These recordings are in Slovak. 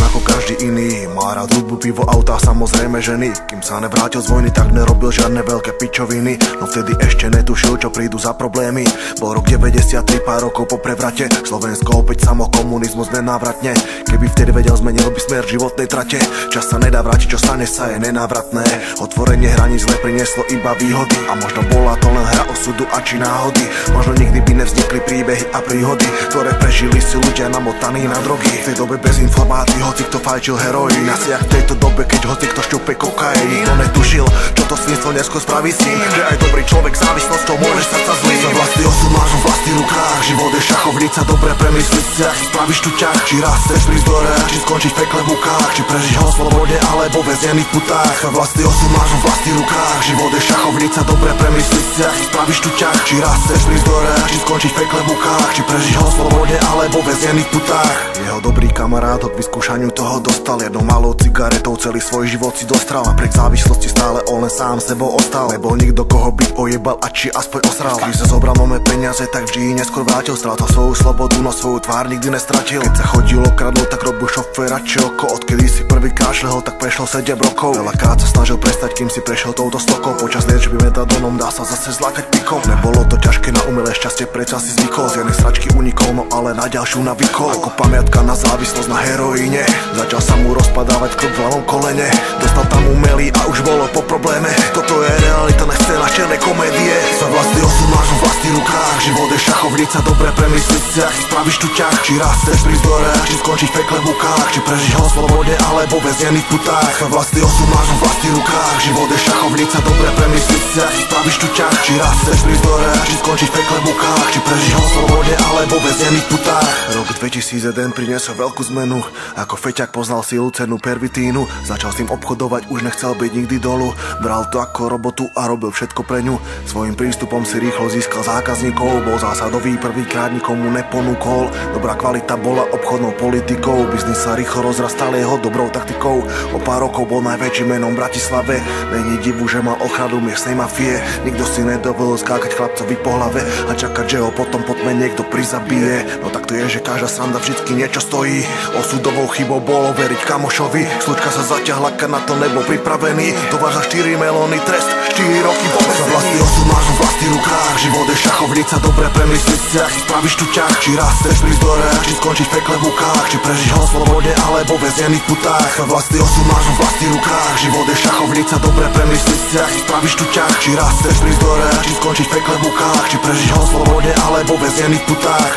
ako každý iný. Má rád hudbu, pivo, autá, samozrejme ženy. Kým sa nevrátil z vojny, tak nerobil žiadne veľké pičoviny. No vtedy ešte netušil, čo prídu za problémy. Bol rok 93, pár rokov po prevrate. Slovensko opäť samo, komunizmus nenávratne. Keby vtedy vedel, zmenil by smer životnej trate. Čas sa nedá vrátiť, čo stane sa je nenávratné. Otvorenie hraníc neprinieslo iba výhody. A možno bola to len hra osudu a či náhody. Možno nikdy by nevznikli príbehy a príhody, ktoré prežili si ľudia namotaní na drogy. V tej dobe bez informácií, hoci kto fajčil heroín. Asi jak v tejto dobe, keď hoci kto šťupe kokain. Nikto netušil, čo to svinstvo neskôr spraví s ním. Že aj dobrý človek závislosťou môže stať sa zlým. Za vlastný osud máš vo vlastných rukách. Život je šachovnica, dobre premysliť si, ak spravíš tu ťah. Či raz chceš prísť do hore, či skončiť v pekle v mukách. Či prežiť ho v slobode, alebo väznený v putách. Za vlastný osud máš vo vlastných rukách. Život je šachovnica, dobre premysliť si, ak spravíš tu ťah. Či raz chceš prísť do hore, či skončiť v pekle v mukách. Či prežiť ho v slobode, alebo väznený v putách. Jeho dobrý kamarát ho k vyskúšaniu toho dostal. Jednou malou cigaretou celý svoj život si dostral. Napriek závislosti stále on len sám sebou ostal. Nebol nikto, koho by ojebal a či aspoň osral. Když sa zobral nové peniaze, tak vždy neskôr vrátil. Strátal svoju slobodu, no svoju tvár nikdy nestratil. Keď sa chodilo kradlo, tak robil šoféra či oko. Odkedy si prvý kašlehol, tak prešlo 7 rokov. Veľakrát sa snažil prestať, kým si prešiel touto stokou. Počas liečby metadonom dá sa zase zlákať pikom. Nebolo to ťažké, na umelé šťastie predsa si zvykol. Z jednej sračky unikol, no ale na ďalšiu navykol. Ako pamiatka na závislosť na heroíne. Začal sa mu rozpadávať krk v ľavom kolene. Dostal tam umelý a už bolo po probléme. Toto je realita, nechcela černé komédie. Za vlastný osud máš vo vlastných rukách. Život je šachovnica, dobre premysliť si, ak spravíš tu ťah. Či raz chceš prísť do hore, či skončiť v pekle v mukách. Či prežiť ho v slobode, alebo väznený v putách. Za vlastný osud máš vo vlastných rukách. Život je šachovnica, dobre premysliť si, ak spravíš tu ťah. Či raz chceš prísť do hore, či skončiť v pekle v mukách. Či prežiť ho v slobode, alebo väznený v putách. Rok 2001 priniesol veľkú zmenu. Ako feťak poznal silu, cenu pervitínu. Začal s tým obchodovať, už nechcel byť nikdy dolu. Bral to ako robotu a robil všetko pre ňu. Svojím prístupom si rýchlo získal zákazníkov. Bol zásadový, prvýkrát nikomu neponúkol. Dobrá kvalita bola obchodnou politikou. Biznis sa rýchlo rozrastal jeho dobrou taktikou. O pár rokov bol najväčším menom v Bratislave. Není divu, že mal ochranu miestnej mafie. Nikto si nedovolil skákať chlapcovi po hlave a čakať, že ho potom po tme niekto prizabije. No tak to je, že každá sranda vždycky niečo stojí. Osudovou chybou bolo veriť kamošovi. Slučka sa zaťahla, keď na to nebol pripravený. Tovar za 4 melóny, trest 4 roky vo väzení. Za vlastný osud máš vo vlastných rukách. Život je šachovnica, dobre premysliť si, ak spravíš tu ťah. Či raz chceš prísť do hore, či skončiť v pekle v mukách. Či prežiť ho v slobode, alebo väznený v putách. Za vlastný osud máš vo vlastných rukách. Život je šachovnica, dobre premysliť si, ak spravíš tu ťah. Či raz chceš prísť do hore, či skončiť v pekle v mukách. Či prežiť ho v slobode, alebo väznený v putách.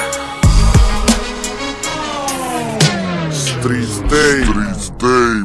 Streets Day.